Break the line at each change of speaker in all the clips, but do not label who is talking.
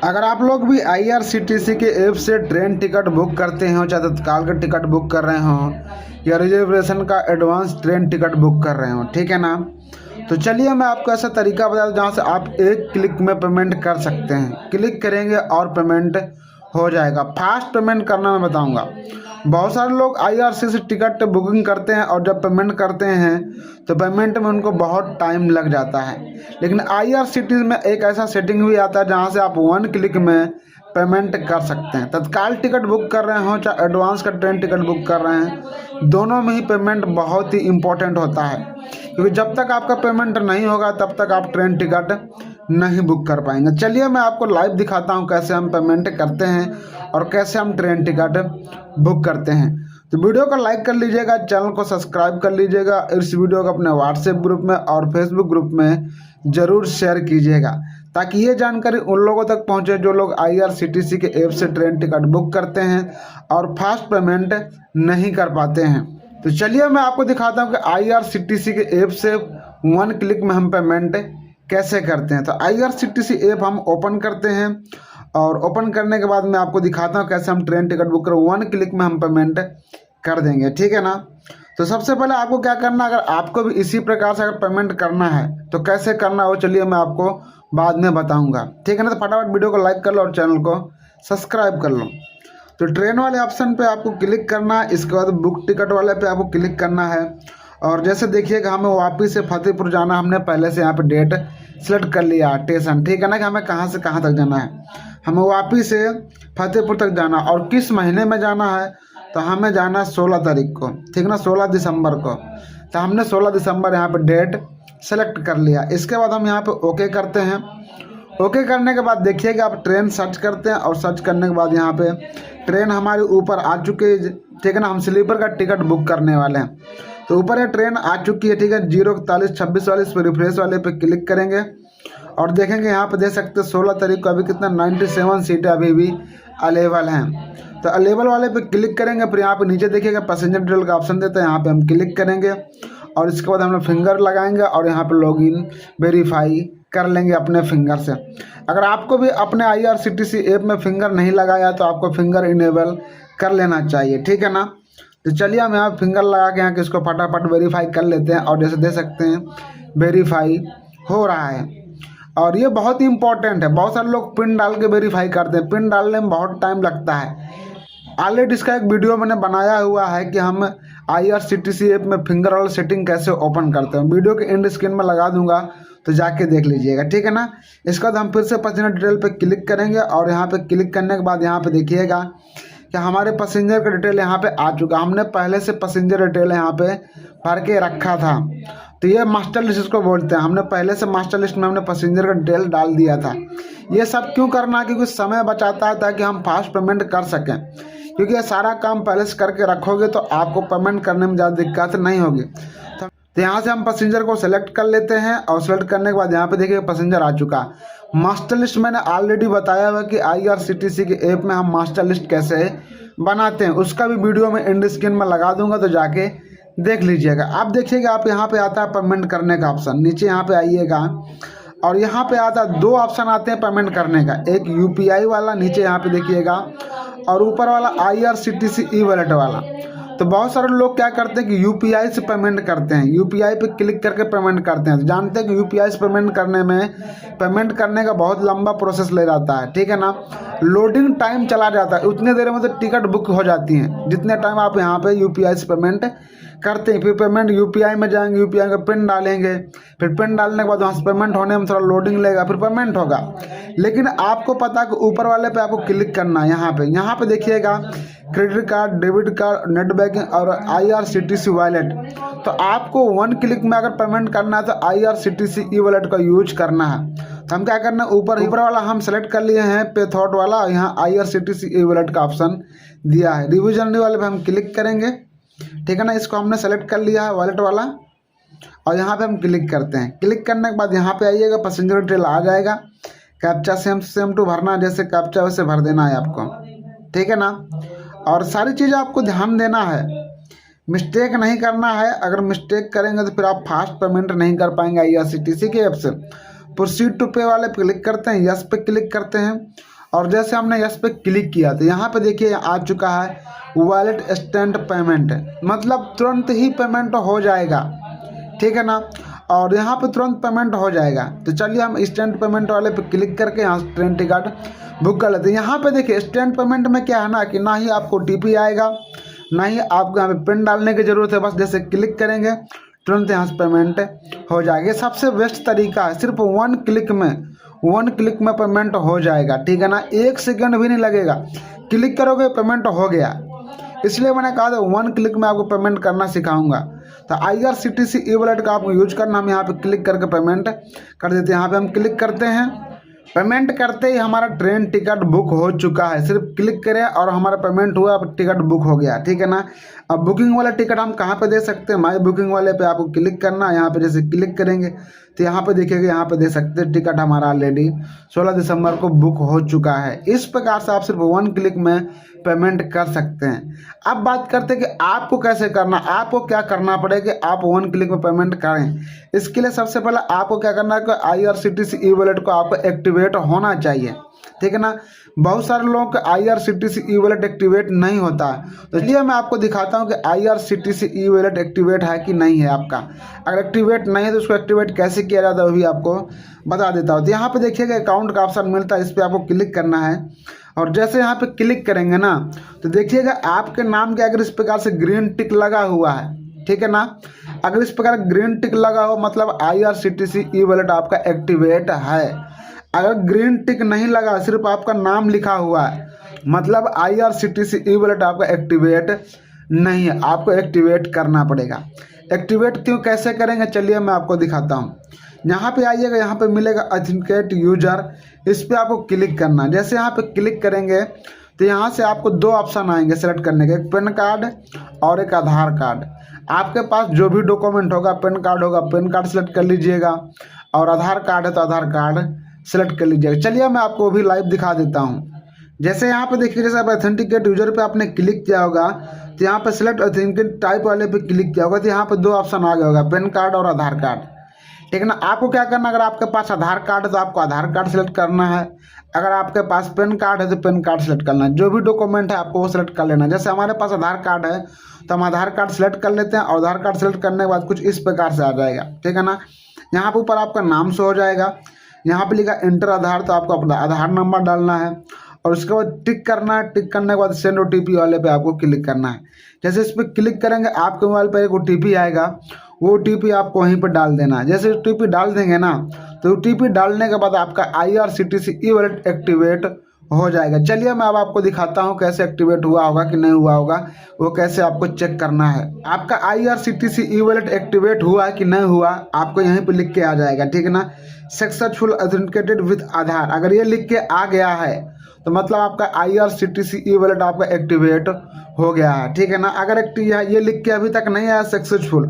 अगर आप लोग भी IRCTC के ऐप से ट्रेन टिकट बुक करते हो, चाहे तत्काल का टिकट बुक कर रहे हो या रिजर्वेशन का एडवांस ट्रेन टिकट बुक कर रहे हो, ठीक है ना। तो चलिए मैं आपको ऐसा तरीका बता दूं जहाँ से आप एक क्लिक में पेमेंट कर सकते हैं। क्लिक करेंगे और पेमेंट हो जाएगा। फास्ट पेमेंट करना मैं बताऊंगा। बहुत सारे लोग IRCTC टिकट बुकिंग करते हैं और जब पेमेंट करते हैं तो पेमेंट में उनको बहुत टाइम लग जाता है। लेकिन IRCTC में एक ऐसा सेटिंग भी आता है जहां से आप 1 क्लिक में पेमेंट कर सकते हैं। तत्काल टिकट बुक कर रहे हो चाहे एडवांस का ट्रेन टिकट बुक कर रहे हैं, दोनों में ही पेमेंट बहुत ही इम्पोर्टेंट होता है, क्योंकि जब तक आपका पेमेंट नहीं होगा तब तक आप ट्रेन टिकट नहीं बुक कर पाएंगे। चलिए मैं आपको लाइव दिखाता हूं कैसे हम पेमेंट करते हैं और कैसे हम ट्रेन टिकट बुक करते हैं। तो वीडियो को लाइक कर लीजिएगा, चैनल को सब्सक्राइब कर लीजिएगा, इस वीडियो को अपने व्हाट्सएप ग्रुप में और फेसबुक ग्रुप में ज़रूर शेयर कीजिएगा ताकि ये जानकारी उन लोगों तक पहुंचे जो लोग IRCTC के ऐप से ट्रेन टिकट बुक करते हैं और फास्ट पेमेंट नहीं कर पाते हैं। तो चलिए मैं आपको दिखाता हूं कि IRCTC के ऐप से 1 क्लिक में हम पेमेंट कैसे करते हैं। तो IRCTC ऐप हम ओपन करते हैं और ओपन करने के बाद मैं आपको दिखाता हूं कैसे हम ट्रेन टिकट बुक करें। 1 क्लिक में हम पेमेंट कर देंगे, ठीक है ना। तो सबसे पहले आपको क्या करना, अगर आपको भी इसी प्रकार से अगर पेमेंट करना है तो कैसे करना है वो चलिए मैं आपको बाद में बताऊंगा, ठीक है ना। तो फटाफट वीडियो को लाइक कर लो और चैनल को सब्सक्राइब कर लो। तो ट्रेन वाले ऑप्शन पे आपको क्लिक करना है, इसके बाद बुक टिकट वाले पे आपको क्लिक करना है। और जैसे देखिएगा हमें वापस से फतेहपुर जाना, हमने पहले से यहाँ पे डेट सेलेक्ट कर लिया स्टेशन, ठीक है ना, कि हमें कहाँ से कहाँ तक जाना है। हमें वापस से फतेहपुर तक जाना और किस महीने में जाना है, तो हमें जाना है 16 तारीख को, ठीक ना, 16 दिसंबर को। तो हमने 16 दिसंबर यहाँ पे डेट सेलेक्ट कर लिया। इसके बाद हम यहाँ पे ओके करते हैं। ओके करने के बाद देखिएगा आप ट्रेन सर्च करते हैं और सर्च करने के बाद यहाँ पे ट्रेन हमारे ऊपर आ चुकी है, ठीक है ना। हम स्लीपर का टिकट बुक करने वाले हैं, तो ऊपर ये ट्रेन आ चुकी है, ठीक है। 04126 वाले इस पर रिफ्रेश वाले पे क्लिक करेंगे और देखेंगे यहाँ पे दे सकते 16 तारीख को अभी कितना 97 सीटें अभी भी अवेलेबल हैं। तो अवेलेबल वाले पे क्लिक करेंगे, फिर यहाँ पे नीचे देखिएगा पैसेंजर डिटेल का ऑप्शन देता है, यहाँ पे हम क्लिक करेंगे और इसके बाद हम लोग फिंगर लगाएंगे और यहाँ पे लॉगिन वेरीफाई कर लेंगे अपने फिंगर से। अगर आपको भी अपने IRCTC ऐप में फिंगर नहीं लगाया तो आपको फिंगर इनेबल कर लेना चाहिए, ठीक है ना। तो चलिए हम यहाँ फिंगर लगा के यहाँ के इसको फटाफट वेरीफाई कर लेते हैं और जैसे दे सकते हैं वेरीफाई हो रहा है। और ये बहुत ही इंपॉर्टेंट है, बहुत सारे लोग पिन डाल के वेरीफाई करते हैं, पिन डालने में बहुत टाइम लगता है। ऑलरेडी इसका एक वीडियो मैंने बनाया हुआ है कि हम IRCTC ऐप में फिंगर वाला सेटिंग कैसे ओपन करते हैं, वीडियो के एंड स्क्रीन में लगा दूंगा तो जाके देख लीजिएगा, ठीक है ना। इसके बाद हम फिर से पैसेंजर डिटेल पे क्लिक करेंगे और यहाँ पे क्लिक करने के बाद यहाँ पे देखिएगा कि हमारे पैसेंजर का डिटेल यहाँ पे आ चुका। हमने पहले से पैसेंजर डिटेल यहाँ पे भर के रखा था, तो ये मास्टर लिस्ट इसको बोलते हैं। हमने पहले से मास्टर लिस्ट में हमने पैसेंजर का डिटेल डाल दिया था। ये सब क्यों करना, क्योंकि समय बचाता है ताकि हम फास्ट पेमेंट कर सकें, क्योंकि ये सारा काम पहले से करके रखोगे तो आपको पेमेंट करने में ज़्यादा दिक्कत नहीं होगी। तो यहाँ से हम पैसेंजर को सेलेक्ट कर लेते हैं और सेलेक्ट करने के बाद यहाँ पे देखिए पैसेंजर आ चुका। मास्टर लिस्ट मैंने ऑलरेडी बताया हुआ कि IRCTC के ऐप में हम मास्टर लिस्ट कैसे बनाते हैं, उसका भी वीडियो में एंड स्क्रीन में लगा दूंगा तो जाके देख लीजिएगा। आप देखिएगा आप यहाँ पे आता है पेमेंट करने का ऑप्शन, नीचे यहाँ पे आइएगा और यहाँ पे आता है 2 ऑप्शन आते हैं पेमेंट करने का, एक UPI वाला नीचे यहाँ पे देखिएगा और ऊपर वाला IRCTC ई-वॉलेट वाला। तो बहुत सारे लोग क्या करते हैं कि UPI से पेमेंट करते हैं, UPI पे क्लिक करके पेमेंट करते हैं। तो जानते हैं कि UPI से पेमेंट करने का बहुत लंबा प्रोसेस ले जाता है, ठीक है ना। लोडिंग टाइम चला जाता है, उतने देर में तो टिकट बुक हो जाती हैं जितने टाइम आप यहाँ पे UPI से पेमेंट करते हैं। फिर पेमेंट UPI में जाएंगे, UPI का पिन डालेंगे, फिर पिन डालने के बाद वहाँ से पेमेंट होने में थोड़ा लोडिंग लेगा, फिर पेमेंट होगा। लेकिन आपको पता है कि ऊपर वाले पे आपको क्लिक करना है। यहाँ पे देखिएगा credit card, debit card, net banking और IRCTC वॉलेट। तो आपको 1 क्लिक में अगर पेमेंट करना है तो IRCTC ई-वॉलेट का यूज करना है। तो हम क्या करना है, ऊपर वाला हम सेलेक्ट कर लिए हैं पे थॉट वाला, और यहाँ IRCTC ई-वॉलेट का ऑप्शन दिया है। रिविजन वाले पे हम क्लिक करेंगे, ठीक है ना। इसको हमने सेलेक्ट कर लिया है वॉलेट वाला और यहाँ पे हम क्लिक करते हैं। क्लिक करने के बाद यहाँ पे आइएगा, पैसेंजर डिटेल आ जाएगा। कैप्चा सेम टू भरना, जैसे कैप्चा वैसे भर देना है आपको, ठीक है ना। और सारी चीज़ें आपको ध्यान देना है, मिस्टेक नहीं करना है। अगर मिस्टेक करेंगे तो फिर आप फास्ट पेमेंट नहीं कर पाएंगे IRCTC के ऐप से। प्रोसीड टू पे वाले पे क्लिक करते हैं, यस पे क्लिक करते हैं। और जैसे हमने यस पे क्लिक किया तो यहाँ पे देखिए आ चुका है वॉलेट इंस्टेंट पेमेंट, मतलब तुरंत ही पेमेंट हो जाएगा, ठीक है ना। और यहाँ पे तुरंत पेमेंट हो जाएगा। तो चलिए हम इंस्टेंट पेमेंट वाले पे क्लिक करके यहाँ ट्रेन टिकट बुक कर लेते हैं। यहाँ पे देखिए इंस्टेंट पेमेंट में क्या है ना कि ना ही आपको OTP आएगा, ना ही आपको यहाँ पे पिन डालने की ज़रूरत है। बस जैसे क्लिक करेंगे तुरंत यहाँ से पेमेंट हो जाएगा। सबसे बेस्ट तरीका है, सिर्फ 1 क्लिक में पेमेंट हो जाएगा, ठीक है ना। 1 सेकंड भी नहीं लगेगा, क्लिक करोगे पेमेंट हो गया। इसलिए मैंने कहा था 1 क्लिक में आपको पेमेंट करना सिखाऊंगा। तो IRCTC ई-वॉलेट का आपको यूज करना, हम यहाँ पे क्लिक करके पेमेंट कर देते हैं। यहाँ पे हम क्लिक करते हैं, पेमेंट करते ही हमारा ट्रेन टिकट बुक हो चुका है। सिर्फ क्लिक करें और हमारा पेमेंट हुआ, अब टिकट बुक हो गया, ठीक है ना। अब बुकिंग वाला टिकट हम कहाँ पे दे सकते हैं, माई बुकिंग वाले पे आपको क्लिक करना है। यहाँ पे जैसे क्लिक करेंगे तो यहाँ पे देखिएगा, यहाँ पे दे सकते हैं टिकट हमारा ऑलरेडी 16 दिसंबर को बुक हो चुका है। इस प्रकार से आप सिर्फ 1 क्लिक में पेमेंट कर सकते हैं। अब बात करते हैं कि आपको कैसे करना, आपको क्या करना पड़ेगा कि आप 1 क्लिक में पेमेंट करें। इसके लिए सबसे पहले आपको क्या करना है कि IRCTC ई-वॉलेट को आपको एक्टिवेट होना चाहिए, ठीक है ना। बहुत सारे लोगों का IRCTC ई-वॉलेट एक्टिवेट नहीं होता है, तो इसलिए मैं आपको दिखाता हूं कि IRCTC ई-वॉलेट एक्टिवेट है कि नहीं है आपका। अगर एक्टिवेट नहीं है तो उसको एक्टिवेट कैसे किया जाता है वो भी आपको बता देता हूँ। तो यहाँ पे देखिएगा अकाउंट का ऑप्शन मिलता है, इस पर आपको क्लिक करना है। और जैसे यहाँ पे क्लिक करेंगे ना तो देखिएगा आपके नाम के अगर इस प्रकार से ग्रीन टिक लगा हुआ है, ठीक है ना। अगर इस प्रकार ग्रीन टिक लगा हो मतलब IRCTC ई-वॉलेट आपका एक्टिवेट है। अगर ग्रीन टिक नहीं लगा, सिर्फ आपका नाम लिखा हुआ है, मतलब IRCTC ई-वॉलेट आपका एक्टिवेट नहीं है, आपको एक्टिवेट करना पड़ेगा। एक्टिवेट क्यों कैसे करेंगे चलिए मैं आपको दिखाता हूँ। यहाँ पे आइएगा, यहाँ पे मिलेगा ऑथेंटिकेट यूजर, इस पर आपको क्लिक करना। जैसे यहाँ पे क्लिक करेंगे तो यहाँ से आपको 2 ऑप्शन आएंगे सेलेक्ट करने के, एक पैन कार्ड और एक आधार कार्ड। आपके पास जो भी डॉक्यूमेंट होगा, पैन कार्ड होगा पैन कार्ड सेलेक्ट कर लीजिएगा, और आधार कार्ड है तो आधार कार्ड सेलेक्ट कर लीजिएगा। चलिए मैं आपको भी लाइव दिखा देता हूँ। जैसे यहाँ पे देखिए, जैसे आप ऑथेंटिकेट यूजर पे आपने क्लिक किया होगा तो यहाँ पे सिलेक्ट ऑथेंटिकेट टाइप वाले पे क्लिक किया होगा तो यहाँ पे 2 ऑप्शन आ गया होगा, पैन कार्ड और आधार कार्ड, ठीक है ना। आपको क्या करना, अगर आपके पास आधार कार्ड है तो आपको आधार कार्ड सेलेक्ट करना है, अगर आपके पास पैन कार्ड है तो पैन कार्ड सेलेक्ट करना है। जो भी डॉक्यूमेंट है आपको वो सेलेक्ट कर लेना। जैसे हमारे पास आधार कार्ड है तो हम आधार कार्ड सेलेक्ट कर लेते हैं, और आधार कार्ड सेलेक्ट करने के बाद कुछ इस प्रकार से आ जाएगा, ठीक है ना। यहाँ पे ऊपर आपका नाम शो हो जाएगा, यहाँ पे लिखा एंटर आधार, तो आपको अपना आधार नंबर डालना है और उसके बाद टिक करना है। टिक करने के बाद सेंड OTP वाले पे आपको क्लिक करना है। जैसे इस पर क्लिक करेंगे आपके मोबाइल पर एक OTP आएगा, वो OTP आपको वहीं पर डाल देना है। जैसे OTP डाल देंगे ना तो OTP डालने के बाद आपका IRCTC ई-वॉलेट एक्टिवेट हो जाएगा। चलिए मैं अब आपको दिखाता हूँ कैसे एक्टिवेट हुआ होगा कि नहीं हुआ होगा, वो कैसे आपको चेक करना है। आपका IRCTC ई-वॉलेट एक्टिवेट हुआ कि नहीं हुआ आपको यहीं पे लिख के आ जाएगा, ठीक है ना। सक्सेसफुल ऑथेंटिकेटेड विद आधार, अगर ये लिख के आ गया है तो मतलब आपका IRCTC ई-वॉलेट आपका एक्टिवेट हो गया है, ठीक है ना। अगर ये लिख के अभी तक नहीं आया सक्सेसफुल,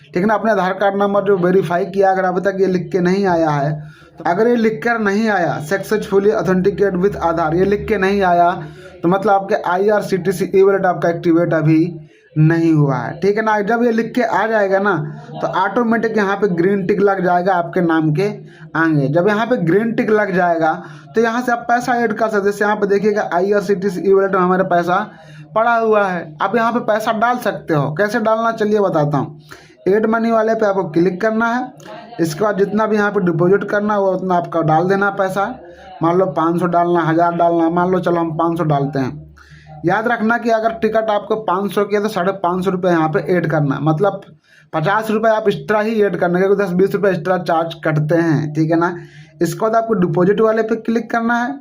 ठीक है ना, अपने आधार कार्ड नंबर जो वेरीफाई किया, अगर अभी तक ये लिख के नहीं आया है तो अगर ये लिख कर नहीं आया सक्सेसफुली ऑथेंटिकेट विद आधार, ये लिख के नहीं आया तो मतलब आपके IRCTC ई-वॉलेट आपका एक्टिवेट अभी नहीं हुआ है, ठीक है ना। जब ये लिख के आ जाएगा ना तो ऑटोमेटिक यहाँ पे ग्रीन टिक लग जाएगा आपके नाम के आगे। जब यहाँ पे ग्रीन टिक लग जाएगा तो यहाँ से आप पैसा ऐड कर सकते हैं। जैसे यहाँ पे देखिएगा IRCTC ई-वॉलेट में हमारा पैसा पड़ा हुआ है, आप यहाँ पे पैसा डाल सकते हो। कैसे डालना चलिए बताता हूँ। एड मनी वाले पे आपको क्लिक करना है, इसके बाद जितना भी यहाँ पे डिपॉजिट करना है वो उतना आपका डाल देना पैसा। मान लो 500 डालना, 1000 डालना, मान लो चलो हम 500 डालते हैं। याद रखना कि अगर टिकट आपको 500 की है तो 550 रुपये यहाँ पे ऐड करना, मतलब 50 रुपये आप एक्स्ट्रा ही ऐड करना, क्योंकि 10-20 रुपये एक्स्ट्रा चार्ज कटते हैं, ठीक है ना। इसके बाद आपको डिपॉजिट वाले पे क्लिक करना है।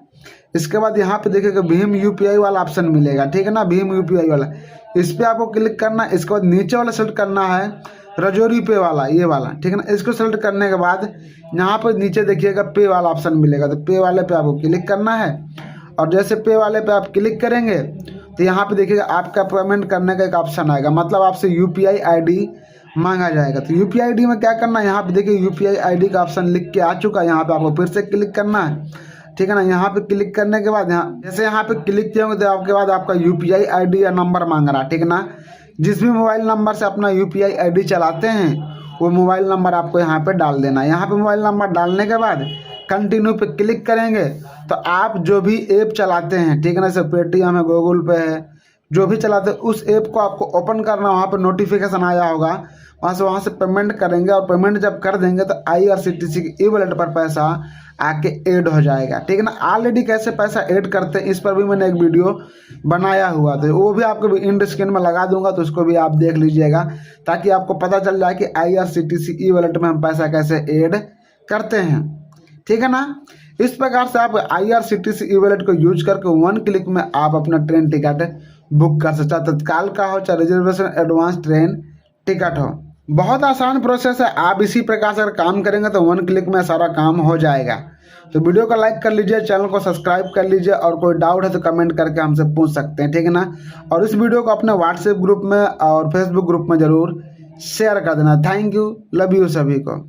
इसके बाद यहाँ पे देखिएगा भीम UPI वाला ऑप्शन मिलेगा, ठीक है ना, भीम UPI वाला, इस पर आपको क्लिक करना है। इसके बाद नीचे वाला सेलेक्ट करना है रजोरी पे वाला, ये वाला, ठीक है ना। इसको सेलेक्ट करने के बाद यहाँ पर नीचे देखिएगा पे वाला ऑप्शन मिलेगा, तो पे वाले पे आपको क्लिक करना है। और जैसे पे वाले पे आप क्लिक करेंगे तो यहाँ पे देखिएगा आपका पेमेंट करने का एक ऑप्शन आएगा, मतलब आपसे UPI ID मांगा जाएगा। तो UPI ID में क्या करना है, यहाँ पे देखिए UPI ID का ऑप्शन लिख के आ चुका है, यहाँ पे आपको फिर से क्लिक करना है, ठीक है ना। यहाँ पे क्लिक करने के बाद जैसे यहाँ पे क्लिक किए होंगे तो आपके बाद आपका UPI ID या नंबर मांग रहा है, ठीक है ना। जिस भी मोबाइल नंबर से अपना UPI ID चलाते हैं वो मोबाइल नंबर आपको यहाँ पे डाल देना है। यहाँ पे मोबाइल नंबर डालने के बाद कंटिन्यू पे क्लिक करेंगे तो आप जो भी ऐप चलाते हैं, ठीक है ना, जैसे पेटीएम है, गूगल पे है, जो भी चलाते हैं उस ऐप को आपको ओपन करना। वहाँ पे नोटिफिकेशन आया होगा, वहाँ से पेमेंट करेंगे और पेमेंट जब कर देंगे तो IRCTC की ई-वॉलेट पर पैसा आके ऐड हो जाएगा, ठीक है ना। ऑलरेडी कैसे पैसा ऐड करते हैं इस पर भी मैंने एक वीडियो बनाया हुआ था, वो भी आपको इंड स्क्रीन में लगा दूंगा, तो उसको भी आप देख लीजिएगा ताकि आपको पता चल जाए कि IRCTC ई-वॉलेट में हम पैसा कैसे ऐड करते हैं, ठीक है ना। इस प्रकार से आप IRCTC ई-वॉलेट को यूज करके 1 क्लिक में आप अपना ट्रेन टिकट बुक कर सकते, चाहे तत्काल का हो, चाहे रिजर्वेशन एडवांस ट्रेन टिकट हो। बहुत आसान प्रोसेस है, आप इसी प्रकार से अगर काम करेंगे तो 1 क्लिक में सारा काम हो जाएगा। तो वीडियो को लाइक कर लीजिए, चैनल को सब्सक्राइब कर लीजिए, और कोई डाउट है तो कमेंट करके हमसे पूछ सकते हैं, ठीक है ना। और इस वीडियो को अपने व्हाट्सएप ग्रुप में और फेसबुक ग्रुप में ज़रूर शेयर कर देना। थैंक यू, लव यू सभी को।